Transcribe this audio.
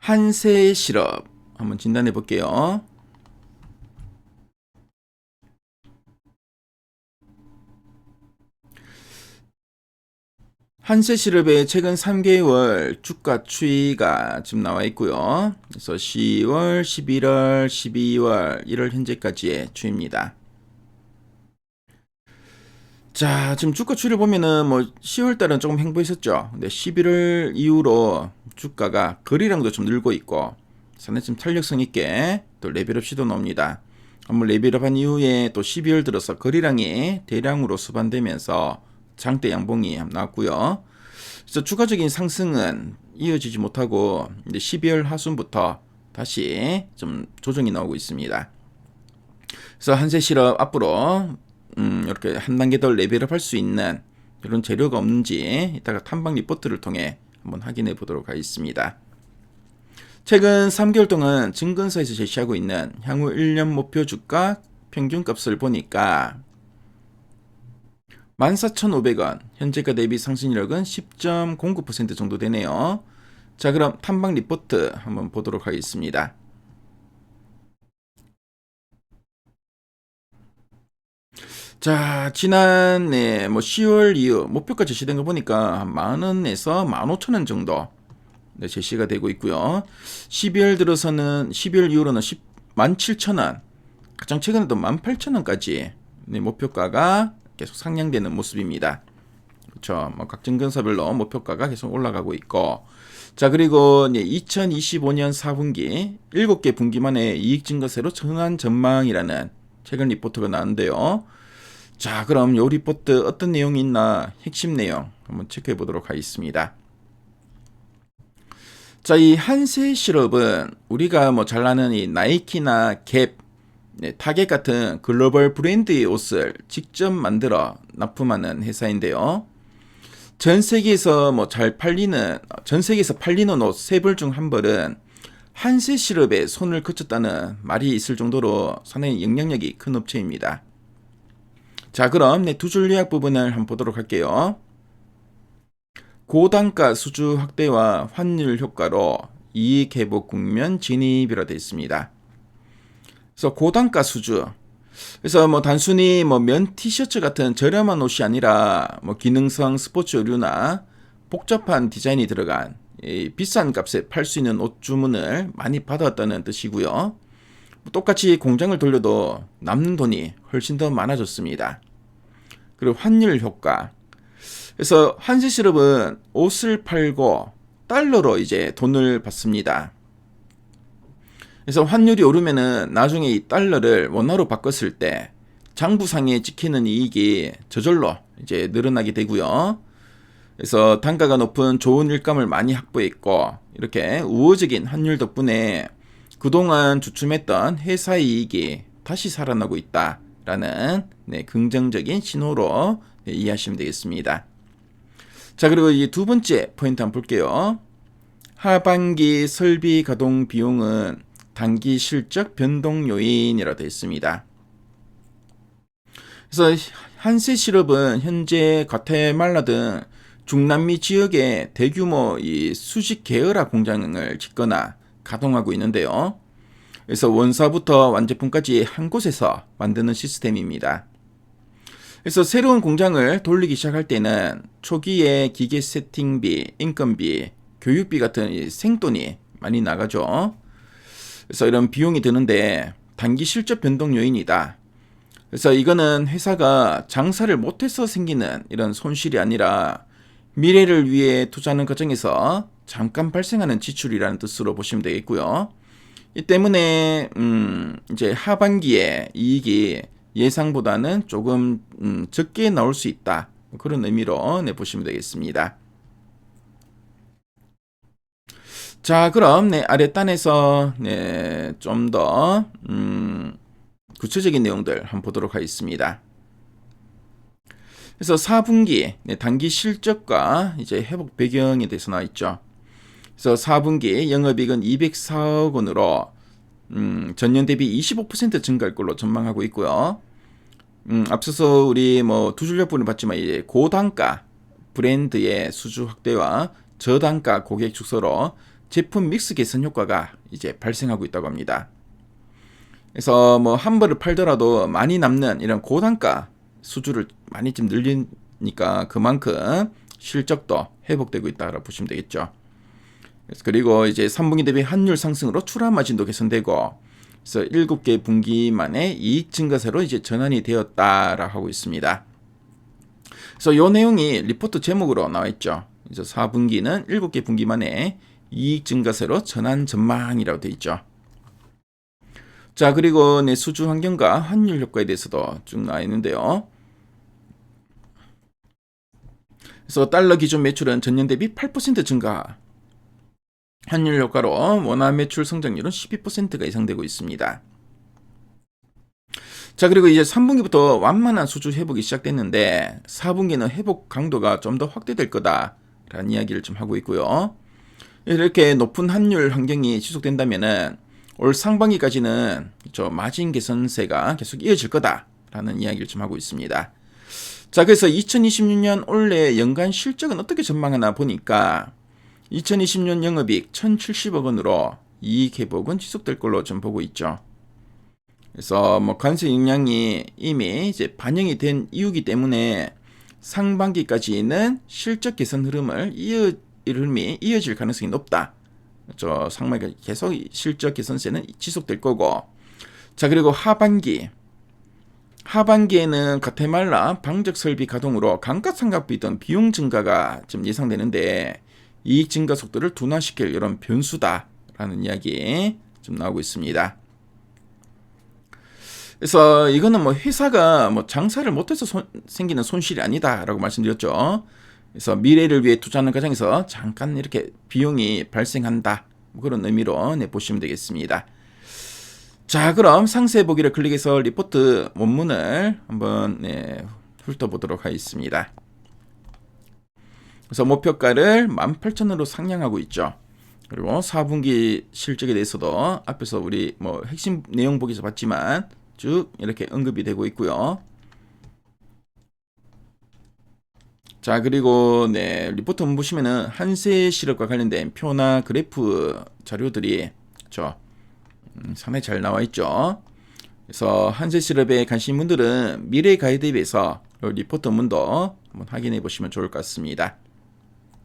한세 실업 한번 진단해 볼게요. 한세 실업의 최근 3개월 주가 추이가 지금 나와 있고요. 그래서 10월, 11월, 12월, 1월 현재까지의 추이입니다. 자, 지금 주가 추이를 보면은 뭐 10월 달은 조금 횡보했었죠. 근데 11월 이후로 주가가 거래량도 좀 늘고 있고 상당히 좀 탄력성 있게 또 레벨업 시도 나옵니다. 한번 레벨업한 이후에 또 12월 들어서 거래량이 대량으로 수반되면서 장대 양봉이 나왔고요. 그래서 추가적인 상승은 이어지지 못하고 이제 12월 하순부터 다시 좀 조정이 나오고 있습니다. 그래서 한세 실업 앞으로 이렇게 한 단계 더 레벨업 할 수 있는 이런 재료가 없는지 이따가 탐방 리포트를 통해 한번 확인해 보도록 하겠습니다. 최근 3개월 동안 증권사에서 제시하고 있는 향후 1년 목표 주가 평균값을 보니까 14,500원, 현재가 대비 상승률은 10.09% 정도 되네요. 자, 그럼 탐방 리포트 한번 보도록 하겠습니다. 자, 지난해 뭐 10월 이후 목표가 제시된 거 보니까 한 10,000원에서 15,000원 정도 제시가 되고 있고요. 12월 들어서는 12월 이후로는 17,000원, 가장 최근에도 18,000원까지 목표가가 계속 상향되는 모습입니다. 그렇죠. 뭐 각 증권사별로 목표가가 계속 올라가고 있고, 자, 그리고 이제 2025년 4분기 7개 분기만에 이익 증가세로 전환 전망이라는 최근 리포트가 나왔는데요. 자, 그럼 요 리포트 어떤 내용이 있나 핵심 내용 한번 체크해 보도록 하겠습니다. 자, 이 한세 실업은 우리가 뭐 잘 아는 이 나이키나 갭, 타겟 같은 글로벌 브랜드의 옷을 직접 만들어 납품하는 회사인데요. 전 세계에서 팔리는 옷 3벌 중 1벌은 한세 실업에 손을 거쳤다는 말이 있을 정도로 상당히 영향력이 큰 업체입니다. 자, 그럼 두 줄 요약 부분을 한번 보도록 할게요. 고단가 수주 확대와 환율 효과로 이익 회복 국면 진입이라 되어 있습니다. 그래서 고단가 수주. 그래서 뭐 단순히 뭐 면 티셔츠 같은 저렴한 옷이 아니라 뭐 기능성 스포츠 의류나 복잡한 디자인이 들어간 비싼 값에 팔 수 있는 옷 주문을 많이 받았다는 뜻이고요. 똑같이 공장을 돌려도 남는 돈이 훨씬 더 많아졌습니다. 그리고 환율 효과. 그래서 한세실업은 옷을 팔고 달러로 이제 돈을 받습니다. 그래서 환율이 오르면은 나중에 이 달러를 원화로 바꿨을 때 장부상에 찍히는 이익이 저절로 이제 늘어나게 되고요. 그래서 단가가 높은 좋은 일감을 많이 확보했고, 이렇게 우호적인 환율 덕분에 그동안 주춤했던 회사의 이익이 다시 살아나고 있다라는 긍정적인 신호로 이해하시면 되겠습니다. 자, 그리고 이 두 번째 포인트 한번 볼게요. 하반기 설비 가동 비용은 단기 실적 변동 요인이라 되어 있습니다. 그래서 한세 실업은 현재 과테말라 등 중남미 지역에 대규모 이 수직 계열화 공장을 짓거나 가동하고 있는데요. 그래서 원사부터 완제품까지 한 곳에서 만드는 시스템입니다. 그래서 새로운 공장을 돌리기 시작할 때는 초기에 기계 세팅비, 인건비, 교육비 같은 생돈이 많이 나가죠. 그래서 이런 비용이 드는데 단기 실적 변동 요인이다. 그래서 이거는 회사가 장사를 못해서 생기는 이런 손실이 아니라 미래를 위해 투자하는 과정에서 잠깐 발생하는 지출이라는 뜻으로 보시면 되겠고요. 이 때문에 이제 하반기에 이익이 예상보다는 조금 적게 나올 수 있다. 그런 의미로 보시면 되겠습니다. 자, 그럼 아랫단에서 좀 더 구체적인 내용들 한번 보도록 하겠습니다. 그래서 4분기 단기 실적과 이제 회복 배경에 대해서 나와 있죠. 그래서 4분기 영업이익은 204억 원으로 전년 대비 25% 증가할 걸로 전망하고 있고요. 앞서서 우리 뭐 두 줄 요약분을 봤지만 이제 고단가 브랜드의 수주 확대와 저단가 고객 축소로 제품 믹스 개선 효과가 이제 발생하고 있다고 합니다. 그래서 뭐 한 벌을 팔더라도 많이 남는 이런 고단가 수주를 많이 좀 늘리니까 그만큼 실적도 회복되고 있다고 보시면 되겠죠. 그리고 이제 3분기 대비 환율 상승으로 출하 마진도 개선되고, 그래서 7개 분기 만에 이익 증가세로 이제 전환이 되었다라고 하고 있습니다. 그래서 이 내용이 리포트 제목으로 나와 있죠. 이제 4분기는 7개 분기 만에 이익 증가세로 전환 전망이라고 되어 있죠. 자, 그리고 수주 환경과 환율 효과에 대해서도 쭉 나와 있는데요. 그래서 달러 기준 매출은 전년 대비 8% 증가. 환율 효과로 원화 매출 성장률은 12%가 예상되고 있습니다. 자, 그리고 이제 3분기부터 완만한 수주 회복이 시작됐는데 4분기는 회복 강도가 좀 더 확대될 거다라는 이야기를 좀 하고 있고요. 이렇게 높은 환율 환경이 지속된다면은 올 상반기까지는 마진 개선세가 계속 이어질 거다라는 이야기를 좀 하고 있습니다. 자, 그래서 2026년 올해 연간 실적은 어떻게 전망하나 보니까 2020년 영업이익 1,070억 원으로 이익 회복은 지속될 걸로 좀 보고 있죠. 그래서 뭐 관세 영향이 이미 이제 반영이 된 이유기 때문에 상반기까지는 실적 개선 흐름이 이어질 가능성이 높다. 상반기 계속 실적 개선세는 지속될 거고. 자, 그리고 하반기에는 가테말라 방적 설비 가동으로 감가상각비 등 비용 증가가 좀 예상되는데 이익 증가 속도를 둔화시킬 이런 변수다라는 이야기 좀 나오고 있습니다. 그래서 이거는 뭐 회사가 뭐 장사를 못해서 생기는 손실이 아니다라고 말씀드렸죠. 그래서 미래를 위해 투자하는 과정에서 잠깐 이렇게 비용이 발생한다, 그런 의미로 보시면 되겠습니다. 자, 그럼 상세 보기를 클릭해서 리포트 원문을 한번 훑어보도록 하겠습니다. 그래서 목표가를 18,000원으로 상향하고 있죠. 그리고 4분기 실적에 대해서도 앞에서 우리 뭐 핵심 내용 보기에서 봤지만 쭉 이렇게 언급이 되고 있고요. 자, 그리고 리포트 한번 보시면은 한세 실업과 관련된 표나 그래프 자료들이 상당히 잘 나와 있죠. 그래서 한세 실업에 관심 분들은 미래 가이드앱에서 리포트 문도 한번 확인해 보시면 좋을 것 같습니다.